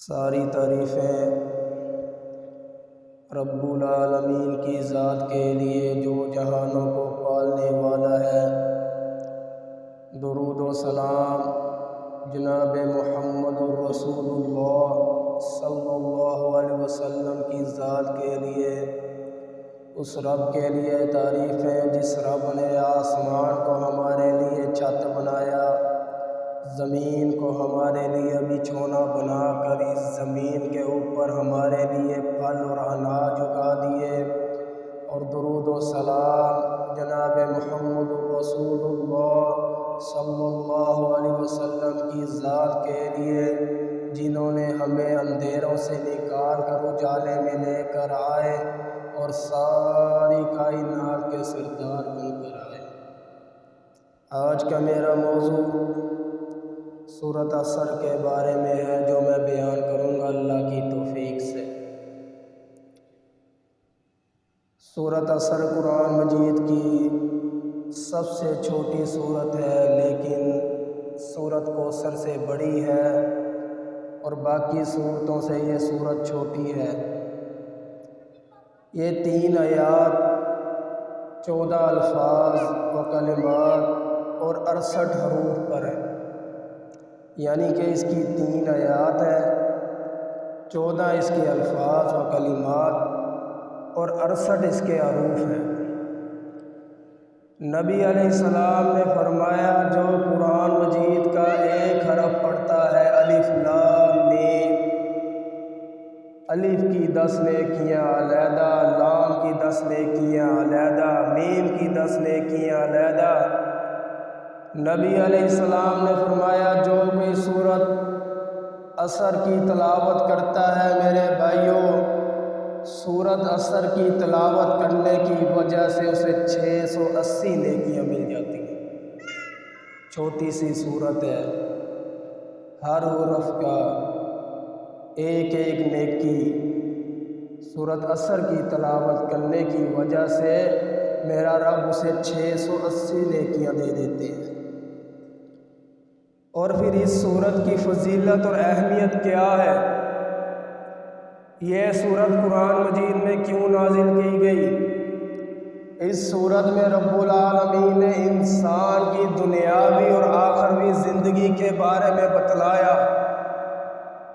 ساری تعریفیں رب العالمین کی ذات کے لیے جو جہانوں کو پالنے والا ہے۔ درود و سلام جناب محمد الرسول اللہ صلی اللہ علیہ وسلم کی ذات کے لیے، اس رب کے لیے تعریفیں جس رب نے آسمان کو ہمارے لیے چھت بنایا، زمین کو ہمارے لیے بچھونا بنا کر اس زمین کے اوپر ہمارے لیے پھل اور اناج اگا دیے، اور درود و سلام جناب محمد الرسول اللہ صلی اللہ علیہ وسلم کی ذات کے لیے، جنہوں نے ہمیں اندھیروں سے نکال کر اجالے میں لے کر آئے اور ساری کائنات کے سردار بن کر آئے۔ آج کا میرا موضوع سورۃ عصر کے بارے میں ہے، جو میں بیان کروں گا اللہ کی توفیق سے۔ سورۃ عصر قرآن مجید کی سب سے چھوٹی سورت ہے، لیکن سورۃ کوثر سے بڑی ہے، اور باقی سورتوں سے یہ سورت چھوٹی ہے۔ یہ 3 آیات 14 الفاظ و کلمات اور 68 حروف پر ہے، یعنی کہ اس کی 3 آیات ہیں، 14 اس کے الفاظ و کلمات اور 68 اس کے حروف ہیں۔ نبی علیہ السلام نے فرمایا، جو قرآن مجید کا ایک حرف پڑھتا ہے، الف لام میم، الف کی 10 نیکیاں علیحدہ، لام کی 10 نیکیاں علیحدہ، میم کی 10 نیکیاں علیحدہ۔ نبی علیہ السلام نے فرمایا، جو کوئی سورۃ عصر کی تلاوت کرتا ہے، میرے بھائیوں، سورۃ عصر کی تلاوت کرنے کی وجہ سے اسے 680 نیکیاں مل جاتی ہیں۔ چھوٹی سی سورت ہے، ہر حرف کا ایک ایک نیکی سورۃ عصر کی تلاوت کرنے کی وجہ سے میرا رب اسے 680 نیکیاں دے دیتے ہیں۔ اور پھر اس سورت کی فضیلت اور اہمیت کیا ہے؟ یہ سورت قرآن مجید میں کیوں نازل کی گئی؟ اس سورت میں رب العالمین نے انسان کی دنیاوی اور آخروی زندگی کے بارے میں بتلایا۔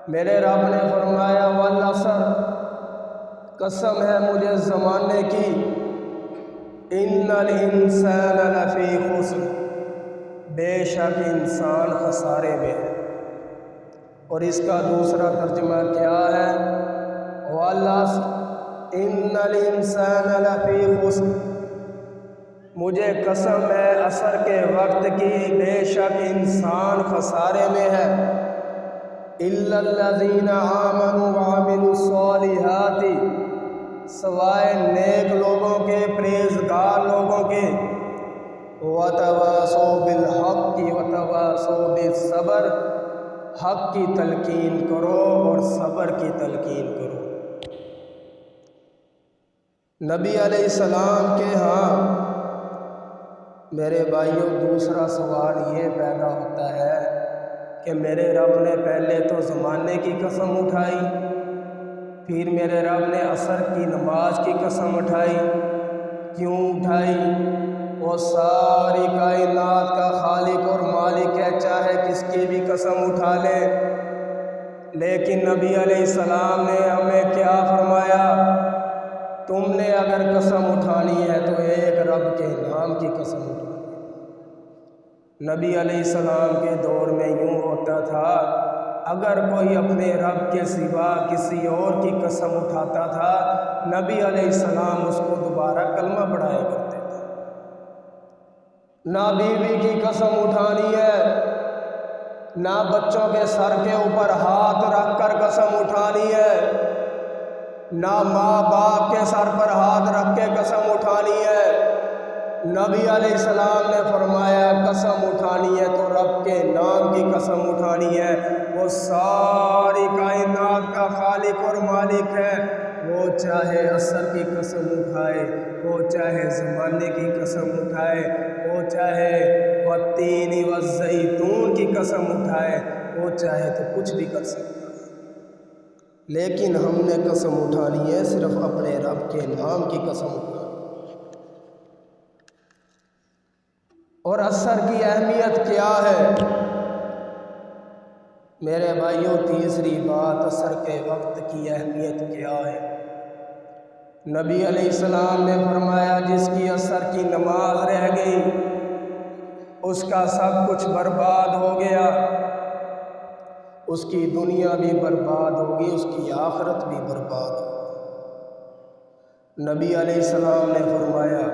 میرے رب نے فرمایا، والعصر، قسم ہے مجھے زمانے کی، ان الانسان لفی خسر، بے شک انسان خسارے میں ہے۔ اور اس کا دوسرا ترجمہ کیا ہے؟ والعصر ان الانسان لفی خسر، مجھے قسم ہے عصر کے وقت کی، بے شک انسان خسارے میں ہے۔ الا الذین آمنوا وعملوا الصالحات، سوائے نیک لوگوں کے، پرہیزگار لوگوں کے، وتواصوا بالحق وتواصوا بالصبر، حق کی تلقین کرو اور صبر کی تلقین کرو۔ نبی علیہ السلام کے ہاں میرے بھائیوں دوسرا سوال یہ پیدا ہوتا ہے کہ میرے رب نے پہلے تو زمانے کی قسم اٹھائی، پھر میرے رب نے عصر کی نماز کی قسم اٹھائی۔ کیوں اٹھائی؟ وہ ساری کائنات کا خالق اور مالک ہے، چاہے کس کی بھی قسم اٹھا لے۔ لیکن نبی علیہ السلام نے ہمیں کیا فرمایا؟ تم نے اگر قسم اٹھانی ہے تو ایک رب کے نام کی قسم اٹھانی ہے۔ نبی علیہ السلام کے دور میں یوں ہوتا تھا، اگر کوئی اپنے رب کے سوا کسی اور کی قسم اٹھاتا تھا، نبی علیہ السلام اس کو دوبارہ کلمہ پڑھایا کرتے تھے۔ نہ بیوی کی قسم اٹھانی ہے، نہ بچوں کے سر کے اوپر ہاتھ رکھ کر قسم اٹھانی ہے، نہ ماں باپ کے سر پر ہاتھ رکھ کے قسم اٹھانی ہے۔ نبی علیہ السلام نے فرمایا، قسم اٹھانی ہے تو رب کے نام کی قسم اٹھانی ہے، وہ ساری کائنات کا خالق اور مالک ہے۔ وہ چاہے عصر کی قسم اٹھائے، وہ چاہے زمانے کی قسم اٹھائے، وہ چاہے والتین والزیتون کی قسم اٹھائے، وہ چاہے تو کچھ بھی کر سکتا ہے۔ لیکن ہم نے قسم اٹھانی ہے صرف اپنے رب کے نام کی قسم اٹھانی۔ اور عصر کی اہمیت کیا ہے میرے بھائیوں؟ تیسری بات، عصر کے وقت کی اہمیت کیا ہے؟ نبی علیہ السلام نے فرمایا جس کی عصر کی نماز رہ گئی اس کا سب کچھ برباد ہو گیا، اس کی دنیا بھی برباد ہوگی، اس کی آخرت بھی برباد ہوگی۔ نبی علیہ السلام نے فرمایا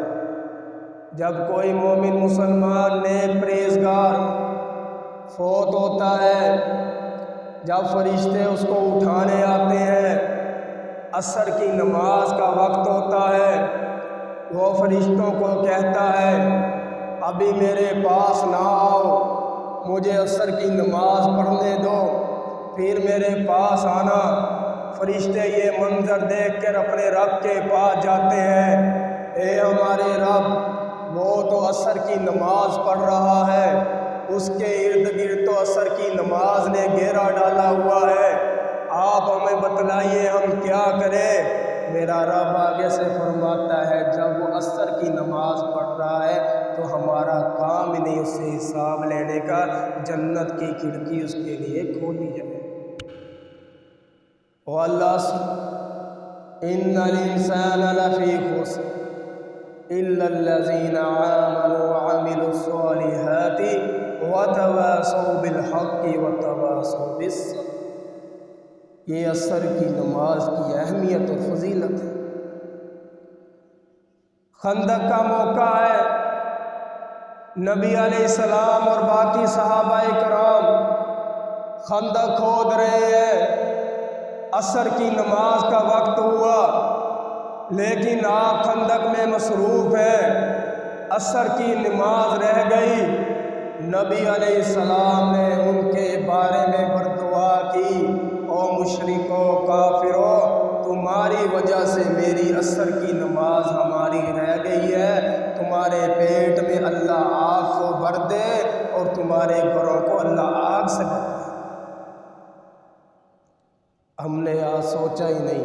جب کوئی مومن مسلمان نیک پرہیزگار فوت ہوتا ہے، جب فرشتے اس کو اٹھانے آتے ہیں، عصر کی نماز کا وقت ہوتا ہے، وہ فرشتوں کو کہتا ہے ابھی میرے پاس نہ آؤ، مجھے عصر کی نماز پڑھنے دو، پھر میرے پاس آنا۔ فرشتے یہ منظر دیکھ کر اپنے رب کے پاس جاتے ہیں، اے ہمارے رب، وہ تو عصر کی نماز پڑھ رہا ہے، اس کے ارد گرد تو عصر کی نماز نے گھیرا ڈالا ہوا ہے، آپ ہمیں بتلائیے ہم کیا کریں؟ میرا رب آگے سے فرماتا ہے جب وہ عصر کی نماز پڑھ رہا ہے تو ہمارا کام ہی نہیں اس سے حساب لینے کا، جنت کی کھڑکی اس کے لیے کھولی جائے۔ وَالْعَصْرِ إِنَّ الْإِنسَانَ لَفِي خُسْرٍ إِلَّا الَّذِينَ آمَنُوا وَعَمِلُوا الصَّالِحَاتِ وَتَوَاصَوْا بِالْحَقِّ وَتَوَاصَوْا بِالصَّبْرِ۔ یہ عصر کی نماز کی اہمیت و فضیلت ہے۔ خندق کا موقع ہے، نبی علیہ السلام اور باقی صحابہ کرام خندق کھود رہے ہیں، عصر کی نماز کا وقت ہوا لیکن آپ خندق میں مصروف ہیں، عصر کی نماز رہ گئی۔ نبی علیہ السلام نے ان کے بارے میں بددعا کی، او مشرکو کافرو، تمہاری وجہ سے میری عصر کی نماز ہماری رہ گئی ہے، تمہارے پیٹ میں اللہ آگ کو بھر دے اور تمہارے گھروں کو اللہ آگ سے بھر دے۔ ہم نے آج سوچا ہی نہیں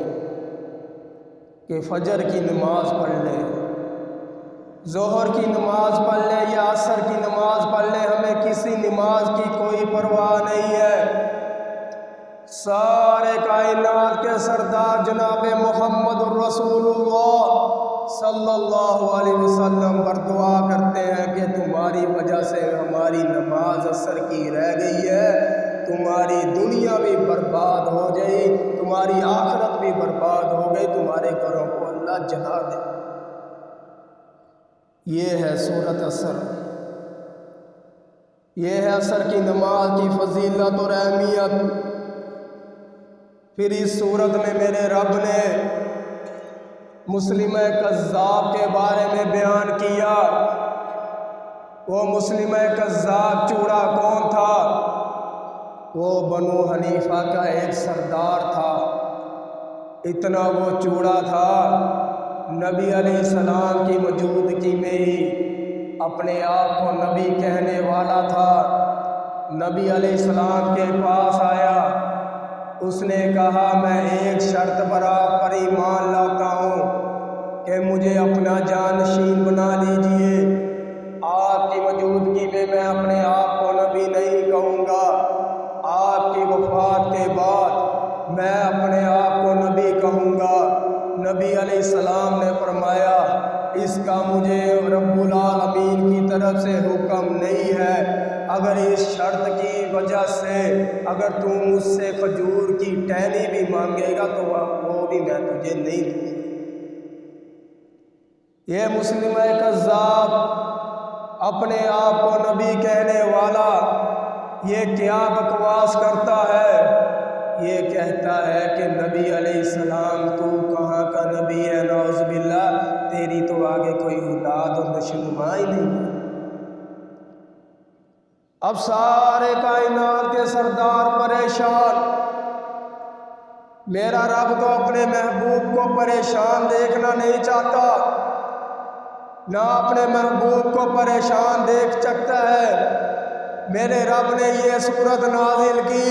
کہ فجر کی نماز پڑھ لیں، ظہر کی نماز پڑھ لیں یا عصر کی نماز پڑھ لیں، ہمیں کسی نماز کی کوئی پرواہ نہیں ہے۔ سارے کائنات کے سردار جناب محمد الرسول اللہ صلی اللہ علیہ وسلم پر دعا کرتے ہیں کہ تمہاری وجہ سے ہماری نماز عصر کی رہ گئی ہے، تمہاری دنیا بھی برباد ہو گئی، تمہاری آخرت بھی برباد ہو گئی، تمہارے گھروں کو اللہ جلا دے۔ یہ ہے سورۃ عصر، یہ ہے عصر کی نماز کی فضیلت اور اہمیت۔ پھر اس سورت میں میرے رب نے مسلمہ کذاب کے بارے میں بیان کیا۔ وہ مسلمہ کذاب چوڑا کون تھا؟ وہ بنو حنیفہ کا ایک سردار تھا، اتنا وہ چوڑا تھا، نبی علیہ السلام کی موجودگی میں ہی اپنے آپ کو نبی کہنے والا تھا۔ نبی علیہ السلام کے پاس آیا، اس نے کہا میں ایک شرط پر آپ پر ایمان لاتا ہوں کہ مجھے اپنا جانشین بنا لیجئے، آپ کی موجودگی میں میں اپنے آپ کو نبی نہیں کہوں گا، آپ کی وفات کے بعد میں اپنے آپ کو نبی کہوں گا۔ نبی علیہ السلام نے فرمایا اس کا مجھے رب العالمین کی طرف سے حکم نہیں ہے، اگر اس شرط کی وجہ سے اگر تو مجھ سے کھجور کی ٹہنی بھی مانگے گا تو وہ بھی میں تجھے نہیں دوں گا۔ یہ مسلمہ کذاب اپنے آپ کو نبی کہنے والا یہ کیا بکواس کرتا ہے؟ یہ کہتا ہے کہ نبی علیہ السلام تو کہاں کا نبی ہے، نعوذ باللہ، تیری تو آگے کوئی اولاد اور نشوونما ہی نہیں ہے۔ اب سارے کائنات کے سردار پریشان، میرا رب تو اپنے محبوب کو پریشان دیکھنا نہیں چاہتا، نہ اپنے محبوب کو پریشان دیکھ سکتا ہے۔ میرے رب نے یہ سورت نازل کی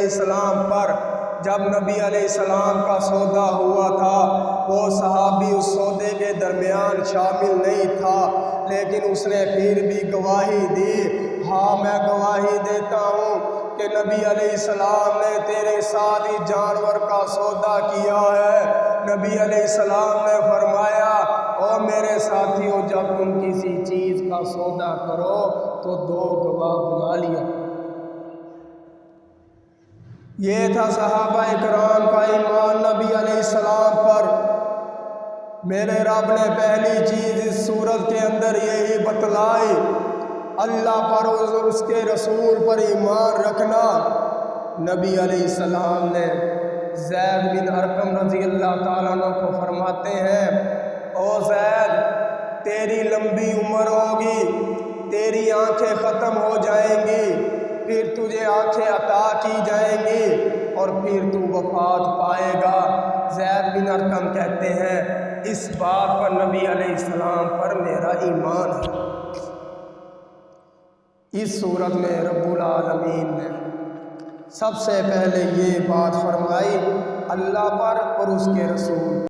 علیہ السلام پر جب نبی علیہ السلام کا سودا ہوا تھا وہ صحابی اس سودے کے درمیان شامل نہیں تھا، لیکن اس نے پھر بھی گواہی دی۔ ہاں میں گواہی دیتا ہوں کہ نبی علیہ السلام نے تیرے ساتھ ہی جانور کا سودا کیا ہے۔ نبی علیہ السلام نے فرمایا او میرے ساتھیوں، جب تم کسی چیز کا سودا کرو تو 2 گواہ بنا لیا۔ یہ تھا صحابہ اکرام کا ایمان نبی علیہ السلام پر۔ میرے رب نے پہلی چیز اس سورت کے اندر یہی بتلائی، اللہ پر اور اس کے رسول پر ایمان رکھنا۔ نبی علیہ السلام نے زید بن ارقم رضی اللہ تعالیٰ عنہ کو فرماتے ہیں او زید، تیری لمبی عمر ہوگی، تیری آنکھیں ختم ہو جائیں گی، پھر تجھے آنکھیں عطا کی جائیں گی اور پھر تو وفات پائے گا۔ زید بن ارقم کہتے ہیں اس بات پر نبی علیہ السلام پر میرا ایمان ہے۔ اس صورت میں رب العالمین نے سب سے پہلے یہ بات فرمائی اللہ پر اور اس کے رسول